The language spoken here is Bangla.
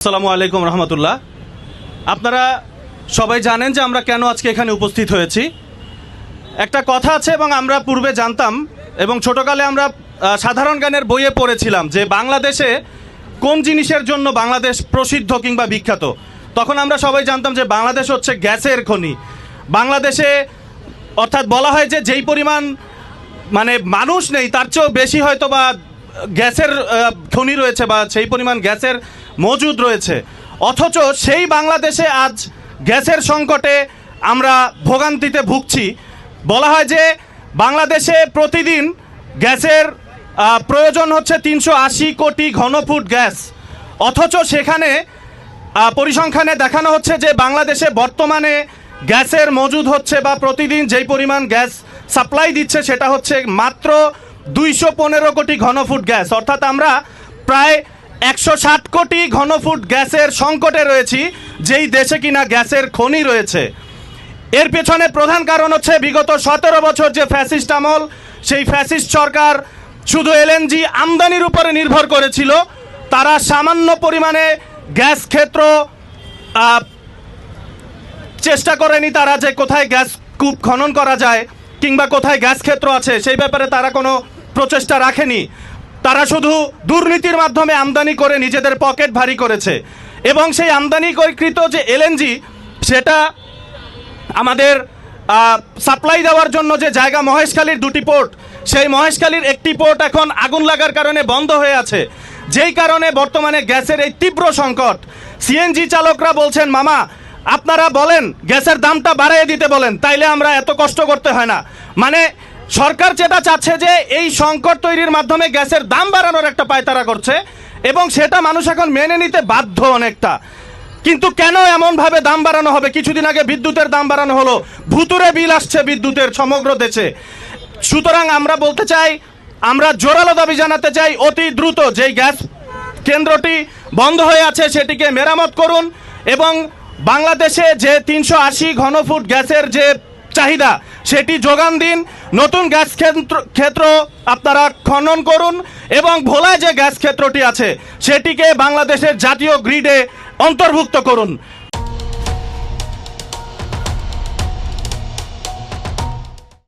আসসালামু আলাইকুম রহমতুল্লাহ। আপনারা সবাই জানেন যে আমরা কেন আজকে এখানে উপস্থিত হয়েছি। একটা কথা আছে এবং আমরা পূর্বে জানতাম এবং ছোটকালে আমরা সাধারণ জ্ঞানের বইয়ে পড়েছিলাম যে বাংলাদেশে কোন জিনিসের জন্য বাংলাদেশ প্রসিদ্ধ কিংবা বিখ্যাত। তখন আমরা সবাই জানতাম যে বাংলাদেশ হচ্ছে গ্যাসের খনি। বাংলাদেশে অর্থাৎ বলা হয় যে যেই পরিমাণ মানুষ নেই তার চেয়েও বেশি হয়তো বা গ্যাসের খনি রয়েছে বা সেই পরিমাণ গ্যাসের মজুদ রয়েছে। অথচ সেই বাংলাদেশে আজ গ্যাসের সংকটে আমরা ভোগান্তিতে ভুগছি। বলা হয় যে বাংলাদেশে প্রতিদিন গ্যাসের প্রয়োজন হচ্ছে 380 কোটি ঘনফুট গ্যাস। অথচ সেখানে পরিসংখ্যানে দেখানো হচ্ছে যে বাংলাদেশে বর্তমানে গ্যাসের মজুদ হচ্ছে বা প্রতিদিন যেই পরিমাণ গ্যাস সাপ্লাই দিচ্ছে সেটা হচ্ছে মাত্র 215 কোটি ঘনফুট গ্যাস। অর্থাৎ আমরা প্রায় 160 কোটি ঘনফুট গ্যাসের সংকটে রয়েছি, যেই দেশে কিনা গ্যাসের খনি রয়েছে। এর পেছনে প্রধান কারণ হচ্ছে বিগত 17 বছর যে ফ্যাসিস্ট আমল, সেই ফ্যাসিস্ট সরকার শুধু এলএনজি আমদানির উপরে নির্ভর করেছিল। তারা সামান্য পরিমাণে গ্যাস ক্ষেত্র চেষ্টা করেনি তারা যে কোথায় গ্যাস কূপ খনন করা যায় কিংবা কোথায় গ্যাস ক্ষেত্র আছে সেই ব্যাপারে তারা কোনো প্রচেষ্টা রাখেনি। তারা শুধু দুর্নীতির মাধ্যমে আমদানি করে নিজেদের পকেট ভারী করেছে এবং সেই আমদানিকৃত যে এলএনজি সেটা আমাদের সাপ্লাই দেওয়ার জন্য যে জায়গা মহেশখালীর দুটি পোর্ট, সেই মহেশখালীর একটি পোর্ট এখন আগুন লাগার কারণে বন্ধ হয়ে আছে, যেই কারণে বর্তমানে গ্যাসের এই তীব্র সংকট। সিএনজি চালকরা বলছেন, মামা আপনারা বলেন গ্যাসের দামটা বাড়িয়ে দিতে বলেন, তাইলে আমরা এত কষ্ট করতে হয় না। সরকার যেটা চাচ্ছে যে এই সংকট তৈরির মাধ্যমে গ্যাসের দাম বাড়ানোর একটা পায়তারা করছে এবং সেটা মানুষ এখন মেনে নিতে বাধ্য অনেকটা। কিন্তু কেন এমনভাবে দাম বাড়ানো হবে? কিছুদিন আগে বিদ্যুতের দাম বাড়ানো হলো, ভুতুরে বিল আসছে বিদ্যুতের সমগ্র দেশে। সুতরাং আমরা বলতে চাই, আমরা জোরালো দাবি জানাতে চাই, অতি দ্রুত যেই গ্যাস কেন্দ্রটি বন্ধ হয়ে আছে সেটিকে মেরামত করুন এবং বাংলাদেশে যে 380 ঘনফুট গ্যাসের যে চাহিদা সেটি যোগান দিন। নতুন গ্যাস ক্ষেত্র আপনারা খনন করুন এবং ভোলায় যে গ্যাস ক্ষেত্রটি আছে সেটিকে বাংলাদেশের জাতীয় গ্রিডে অন্তর্ভুক্ত করুন।